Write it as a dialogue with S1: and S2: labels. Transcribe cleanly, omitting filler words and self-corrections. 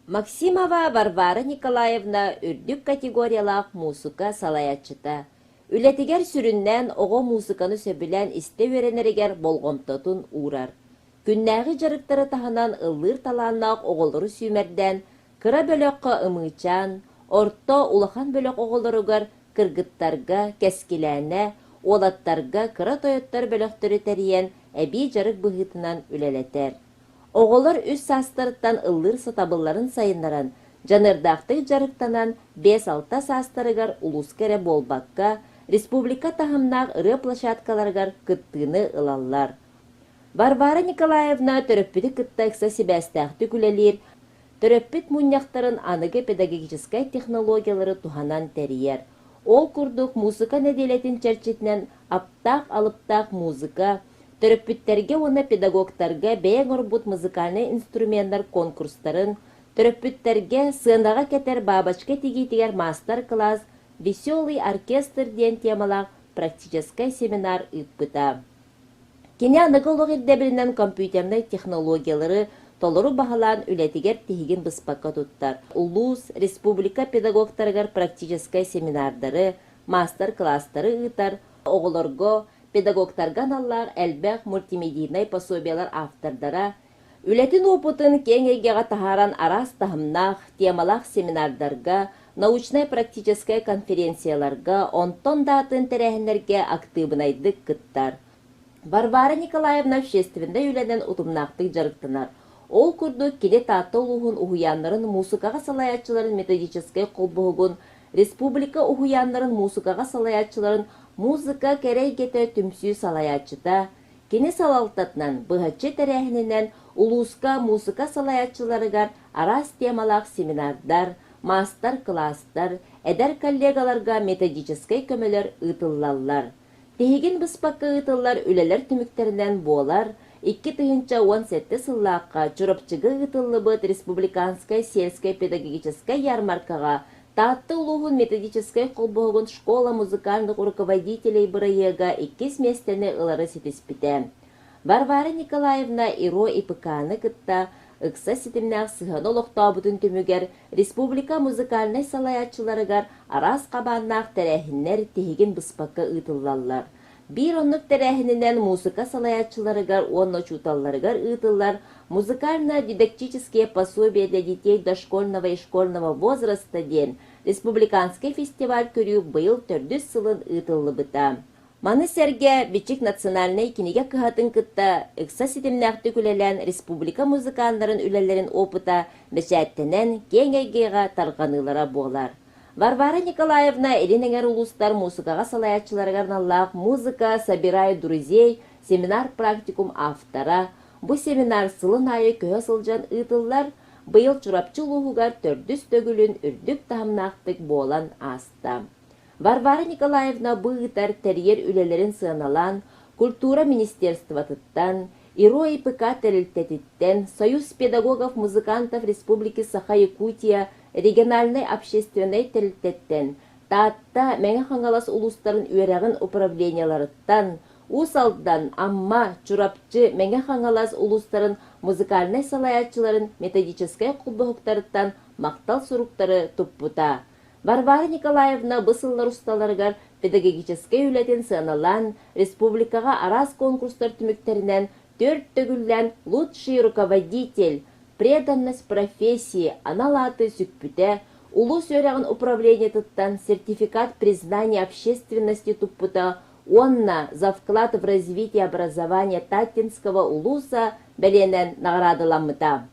S1: Максимова Варвара Николаевна үрдүк категориялақ музыка салаятчыта. Үлетигер сүрүннен оғо музыканы сөбілен исте өренерегер болғомтотун урар. Күннәғі жарықтары таханан ыллыр таланнақ оғолыры сүймерден кыра бөлөкқа ымычан, орто улахан бөлөк оғолырыгар кыргыттарга, кәскиләне, олаттарга кыра тойоттар бөлөктөрү тәріен әбей жарык бұғытынан үлелетер. Оғолар үс састырыттан ыллыр сатабылларын сайынларын, жанырдақтық жарықтанан 5-6 састырыгар улус кере болбаққа, республика тахымнақ ыры площадкаларгар кыттыны ылаллар. Варвара Николаевна төрөппіті кыттақса себәстәқті күлелер, төрөппіт мұняқтарын анығы педагогическай технологиялары туханан тәрiyер. Ол күрдік музыка неделетін чәрчетінен аптақ-алыптақ музыка, төрөппүттерге оны педагогтарга бәйін орбут музыкальный инструменттар конкурстарын, төрөппүттерге сыындаға кетер бабачка тегейтігер мастер-класс, веселый оркестр ден темалақ практическай семинар үппыта. Кене анығылығы дәбілінен компьютерный технологиялары толыру бағалан үлетігер тегін бұспаққа тұттар. Улус, республика педагогтарғар практическай семинардары, мастер-класстары ұйтар, оғылырго, педагогтарган аллар әлбәқ мультимедийнай пособиялар автордара, үлетін опытын кеңегеға тахаран арас тахымнақ, темалақ семинардарга, научнай-практическай конференцияларга, онтон датын тәрәхінлерге активнайдық кыттар. Варвара Николаевна общественді үләнен ұтымнақтық жарықтынар. Ол күрді келе татты ұлығын ұхуянларын музыкаға салаятчыларын методическай қолбығығын, республика ұхуянларын музыкаға салаятчыларын музыка керей кете түмсүй салаятчыта, кені салалтатынан бұғатчы тәрәхінінен улуска музыка салаятчыларыгар арас темалақ семинардар, мастер-класстар, әдәр коллегаларға методическай көмелер ұтыллалар. Тегін бұспаққа ұтыллар үлелер түміктерінен болар, 2017 сыллаққа жұрапчығы ұтылы бұд республиканскай сельскай педагогическай ярмаркаға Татты улуғын методическай қолбоғын школа музыкальных руководителей бұрайыға 2 местені ылары сетеспіті. Варвара Николаевна Иро ИПК-ны кытта ықса сетімнәқ сығаны олықтабытын түмігер республика музыкальный салаятчыларыгар арас қабаннақ тәрәхіннер тегін бұспаққа ұтыллалар. Bir онлық тәрәхінінен музыка салаятчыларыгар онны чуталларыгар ұтыллар, музыкально-дидактические пособия для детей дошкольного и школьного возраста ден республиканский фестиваль көрі бұйыл 400 сылын ұтылы бұта. Маны сәрге бічік национальный кенеге кығатын кытта ұқса сетімнәқті күлелен республика музыканларын үлелерін опыта бәшәттінен кеңегеға тарғанылара болар. Варвара Николаевна Иринегер улустар музыкаға салаятчыларға арналлақ «Музыка собирает друзей» семинар-практикум автора. Бұ семинар сылын айы көе сылжан ұтылар бұйыл чурапчы луғығар 400 төгілін үрдік тағымнақтық болан аста. Варвара Николаевна бұ ұтар тәрьер үлелерін сыналан, культура министерстватыттан, Иро ИПК тәрілтетіттен, Союз педагогов музыкантов Республики Саха-Якутия региональный общественный тәрілтеттен, Таатта мәңі қаңғалас улустарын үйерағын управленияларыттан, Усалдан амма чурапчы мәңі қаңғалас улустарын музыкальный салаятчыларын методическай құлбығықтарыттан мақтал сұруқтары тұппыта. Варвара Николаевна бұсыллар ұсталарығар педагогическай үләтен сыналан республикаға арас конкурстар түміктерінен 4 төгіллән лучший руководитель, преданность профессии, аналаты сүкпүтә, улус өрәғын управление тұттан сертификат признания общественности тұппыта, онна за вклад в развитие образования Татинского улуса бәленен наградыламыта.